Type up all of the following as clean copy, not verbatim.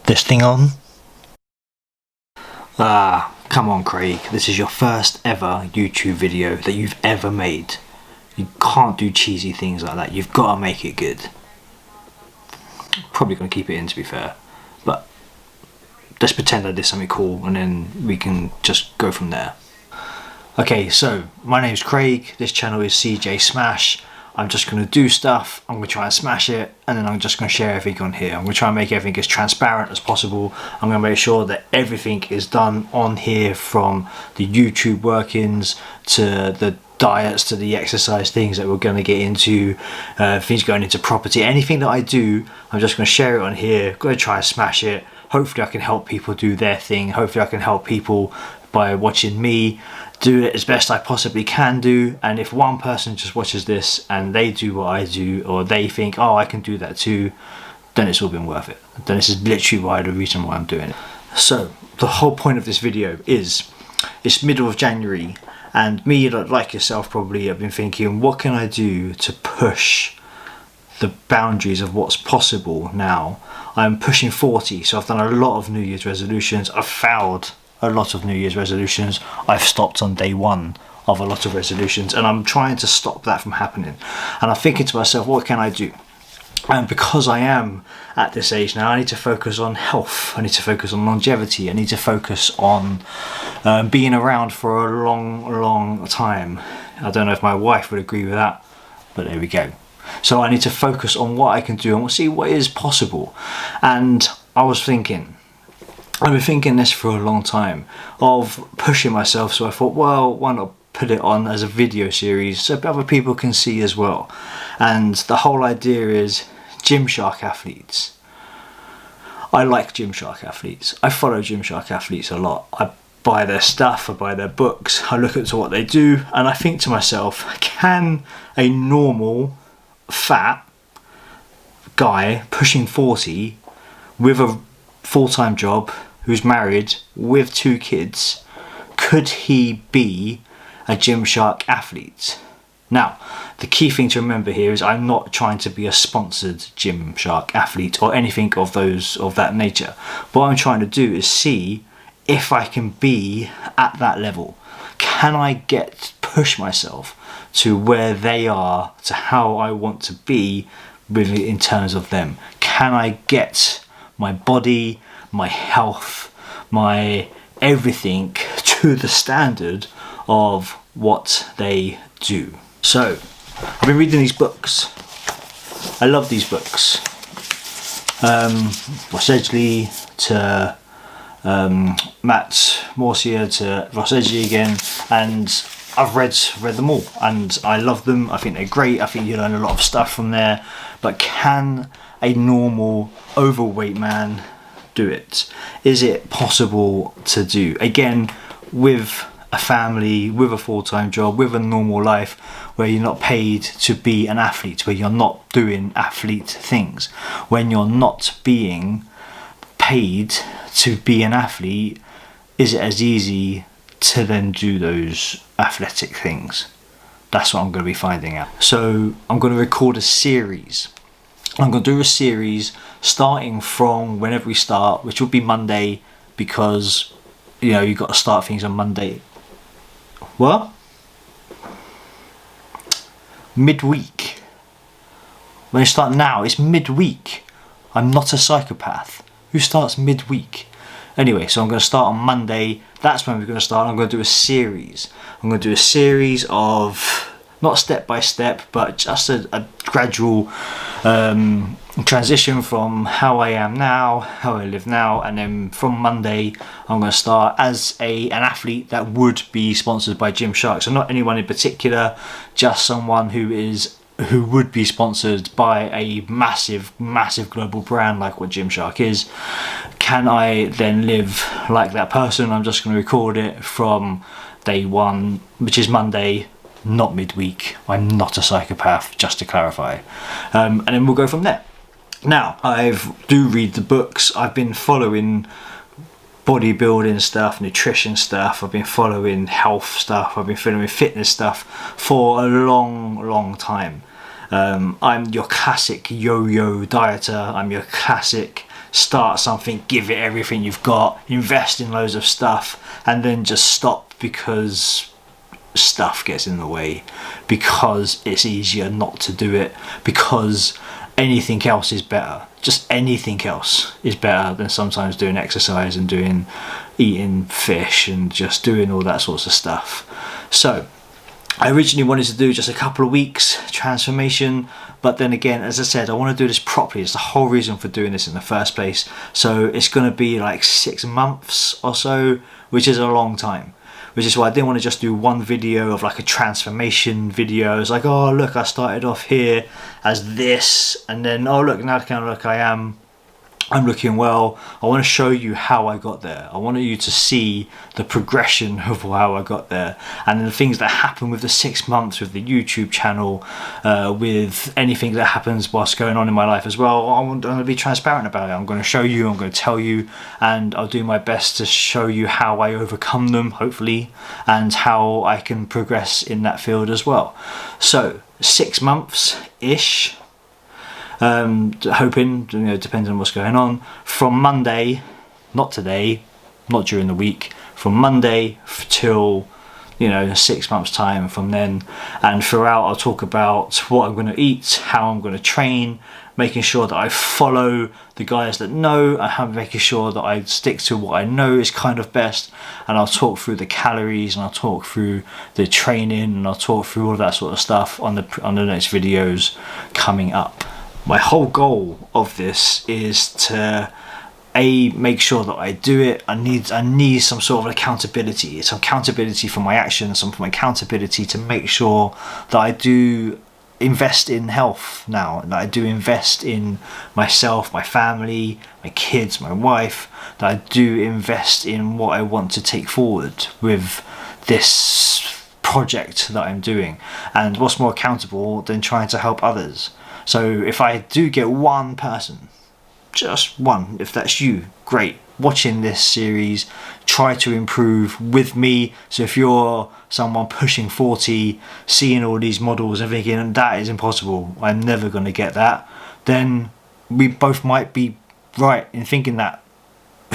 this thing on? Come on Craig, this is your first ever YouTube video that you've ever made. You can't do cheesy things like that, you've got to make it good. Probably going to keep it in, to be fair, but let's pretend I did something cool and then we can just go from there. Okay, so my name's Craig, this channel is CJ Smash. I'm just going to do stuff, I'm going to try and smash it, and then I'm just going to share everything on here. I'm going to try and make everything as transparent as possible. I'm going to make sure that everything is done on here, from the YouTube workings to the diets to the exercise things that we're going to get into, things going into property. Anything that I do, I'm just going to share it on here. I'm going to try and smash it. Hopefully I can help people do their thing. Hopefully I can help people by watching me do it as best I possibly can do. And if one person just watches this and they do what I do, or they think, oh, I can do that too, then it's all been worth it. Then this is literally the reason why I'm doing it. So the whole point of this video is, it's middle of January, and me, like yourself probably, have been thinking, what can I do to push the boundaries of what's possible now? I'm pushing 40, so I've done a lot of New Year's resolutions. I've failed a lot of New Year's resolutions. I've stopped on day one of a lot of resolutions, and I'm trying to stop that from happening. And I'm thinking to myself, what can I do? And because I am at this age now, I need to focus on health, I need to focus on longevity, I need to focus on being around for a long time. I don't know if my wife would agree with that, but there we go. So I need to focus on what I can do and see what is possible. And I was thinking, I've been thinking this for a long time, of pushing myself, so I thought, well, why not put it on as a video series so other people can see as well. And the whole idea is Gymshark Athletes. I like Gymshark Athletes. I follow Gymshark Athletes a lot. I buy their stuff, I buy their books, I look at what they do, and I think to myself, can a normal fat guy pushing 40 with a full-time job, who's married with 2 kids, could he be a Gymshark athlete? Now, the key thing to remember here is I'm not trying to be a sponsored Gymshark athlete or anything of that nature. What I'm trying to do is see if I can be at that level. Can I push myself to where they are, to how I want to be in terms of them? Can I get my body, my health, my everything to the standard of what they do? So I've been reading these books. I love these books. Ross Edgley to Matt Morsia to Ross Edgley again, and I've read them all and I love them. I think they're great. I think you learn a lot of stuff from there. But can a normal overweight man do it? Is it possible to do? Again, with a family, with a full-time job, with a normal life where you're not paid to be an athlete, where you're not doing athlete things, when you're not being paid to be an athlete, is it as easy to then do those athletic things? That's what I'm going to be finding out. So I'm going to record a series. I'm going to do a series starting from whenever we start, which will be Monday, because you know you've got to start things on Monday. What? Midweek. When I start now, it's midweek. I'm not a psychopath. Who starts midweek? Anyway, so I'm going to start on Monday. That's when we're going to start. I'm going to do a series. I'm going to do a series of, not step by step, but just a gradual transition from how I am now, how I live now, and then from Monday I'm going to start as an athlete that would be sponsored by Gymshark. So not anyone in particular, just someone who would be sponsored by a massive global brand like what Gymshark is. Can I then live like that person? I'm just going to record it from day one, which is Monday, not midweek. I'm not a psychopath, just to clarify, and then we'll go from there. Now, I do read the books. I've been following bodybuilding stuff, nutrition stuff, I've been following health stuff, I've been following fitness stuff for a long time. I'm your classic yo-yo dieter, I'm your classic start something, give it everything you've got, invest in loads of stuff, and then just stop because stuff gets in the way, because it's easier not to do it, because anything else is better. Just anything else is better than sometimes doing exercise and eating fish and just doing all that sorts of stuff. So I originally wanted to do just a couple of weeks transformation, but then again, as I said, I want to do this properly. It's the whole reason for doing this in the first place. So it's going to be like 6 months or so, which is a long time. Which is why I didn't want to just do one video of like a transformation video. It's like, oh look, I started off here as this, and then oh look, now kind of look, I'm looking well. I want to show you how I got there. I want you to see the progression of how I got there, and the things that happen with the 6 months, with the YouTube channel, with anything that happens whilst going on in my life as well. I'm going to be transparent about it. I'm going to show you, I'm going to tell you, and I'll do my best to show you how I overcome them, hopefully, and how I can progress in that field as well. So 6 months-ish. Hoping, you know, depending on what's going on, from Monday, not today, not during the week, from Monday till, you know, 6 months time from then, and throughout I'll talk about what I'm going to eat, how I'm going to train, making sure that I follow the guys that know, and making sure that I stick to what I know is kind of best, and I'll talk through the calories, and I'll talk through the training, and I'll talk through all that sort of stuff on the next videos coming up. My whole goal of this is to make sure that I do it. I need some sort of accountability. It's accountability for my actions, some accountability to make sure that I do invest in health now, that I do invest in myself, my family, my kids, my wife, that I do invest in what I want to take forward with this project that I'm doing. And what's more accountable than trying to help others? So if I do get one person, just one, if that's you, great, watching this series, try to improve with me. So if you're someone pushing 40, seeing all these models and thinking that is impossible, I'm never going to get that, then we both might be right in thinking that.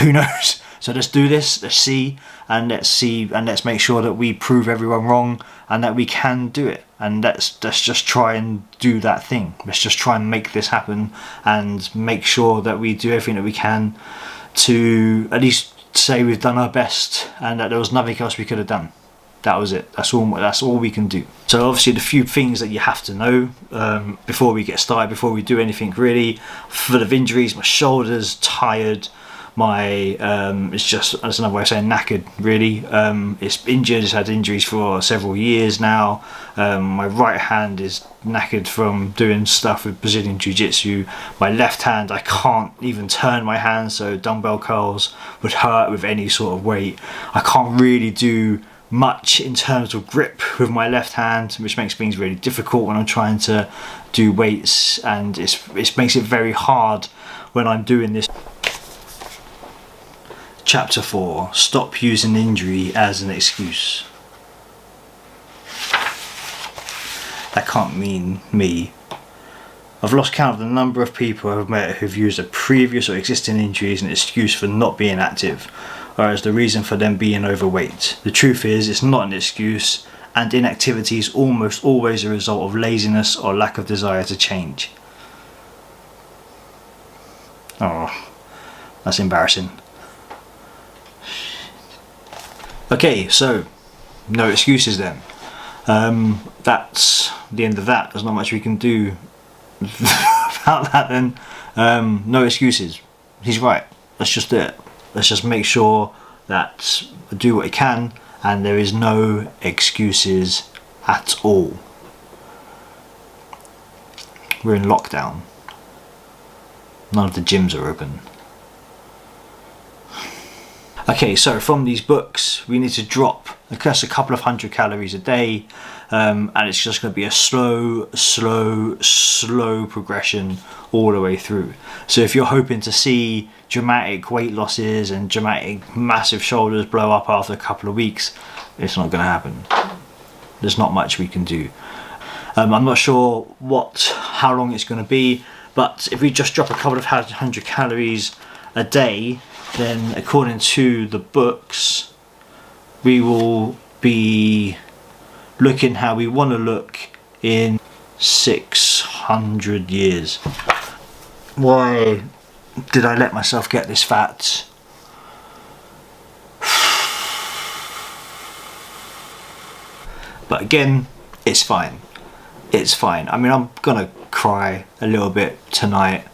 Who knows? So let's do this, let's see, and let's make sure that we prove everyone wrong, and that we can do it. And let's just try and do that thing. Let's just try and make this happen, and make sure that we do everything that we can to at least say we've done our best, and that there was nothing else we could have done. That was it. That's all we can do. So obviously the few things that you have to know before we get started, before we do anything really, full of injuries, my shoulder's tired. My that's another way of saying knackered, really. It's injured. It's had injuries for several years now. My right hand is knackered from doing stuff with Brazilian Jiu-Jitsu. My left hand, I can't even turn my hand, so dumbbell curls would hurt with any sort of weight. I can't really do much in terms of grip with my left hand, which makes things really difficult when I'm trying to do weights, and it makes it very hard when I'm doing this. Chapter 4. Stop using injury as an excuse. That can't mean me. I've lost count of the number of people I've met who've used a previous or existing injury as an excuse for not being active, or as the reason for them being overweight. The truth is, it's not an excuse, and inactivity is almost always a result of laziness or lack of desire to change. Oh, that's embarrassing. Okay, so no excuses then. That's the end of that. There's not much we can do about that then. No excuses. He's right. Let's just do it. Let's just make sure that I do what I can, and there is no excuses at all. We're in lockdown. None of the gyms are open. Okay, so from these books we need to drop just a couple of 100 calories a day, and it's just going to be a slow progression all the way through. So if you're hoping to see dramatic weight losses and dramatic massive shoulders blow up after a couple of weeks, it's not going to happen. There's not much we can do. I'm not sure how long it's going to be, but if we just drop a couple of 100 calories a day, then according to the books, we will be looking how we want to look in 600 years. Why did I let myself get this fat? But again, it's fine. It's fine. I mean, I'm gonna cry a little bit tonight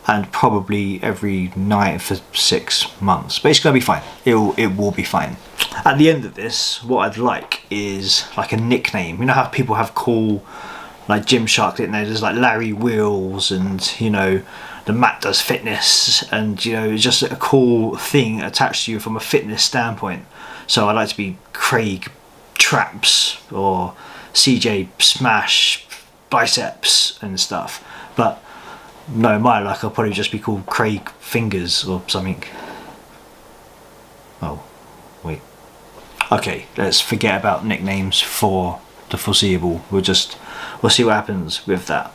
and probably every night for 6 months, but it's gonna be fine. It will be fine. At the end of this, what I'd like is like a nickname. You know how people have cool, like Gymshark, didn't they? There's like Larry Wheels, and you know, the Matt Does Fitness, and you know, it's just a cool thing attached to you from a fitness standpoint. So I'd like to be Craig Traps or CJ Smash Biceps and stuff. But no, my luck, I'll probably just be called Craig Fingers or something. Oh, wait. Okay, let's forget about nicknames for the foreseeable. We'll see what happens with that.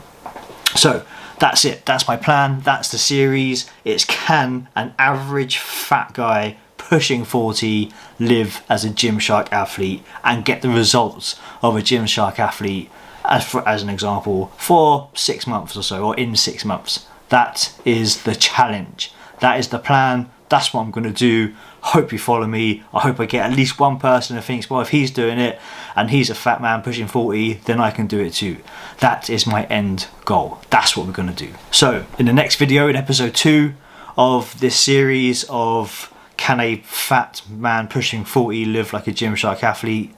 So that's it. That's my plan. That's the series. It's can an average fat guy pushing 40 live as a Gymshark athlete and get the results of a Gymshark athlete, as an example, for 6 months or so, or in 6 months. That is the challenge. That is the plan. That's what I'm going to do. Hope you follow me. I hope I get at least one person who thinks, well, if he's doing it and he's a fat man pushing 40, then I can do it too. That is my end goal. That's what we're going to do. So in the next video, in episode 2 of this series of can a fat man pushing 40 live like a Gymshark athlete?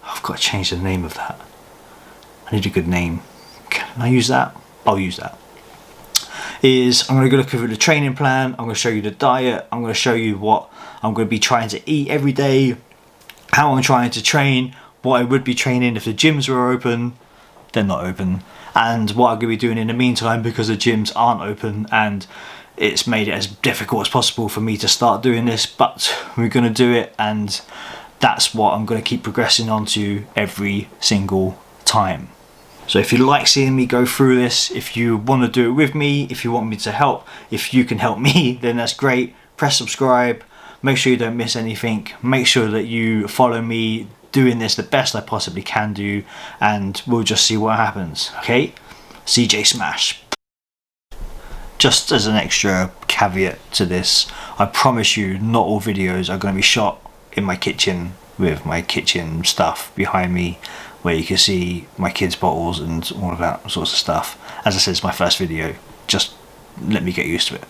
I've got to change the name of that. I need a good name. Can I use that? I'll use that. I'm going to go look over the training plan. I'm going to show you the diet. I'm going to show you what I'm going to be trying to eat every day, how I'm trying to train, what I would be training if the gyms were open. They're not open. And what I'm going to be doing in the meantime, because the gyms aren't open and it's made it as difficult as possible for me to start doing this, but we're going to do it, and that's what I'm going to keep progressing on to every single time. So if you like seeing me go through this, if you want to do it with me, if you want me to help, if you can help me, then that's great. Press subscribe, make sure you don't miss anything, make sure that you follow me doing this the best I possibly can do, and we'll just see what happens, okay? CJ Smash. Just as an extra caveat to this, I promise you not all videos are going to be shot in my kitchen with my kitchen stuff behind me, where you can see my kids' bottles and all of that sorts of stuff. As I said, it's my first video. Just let me get used to it.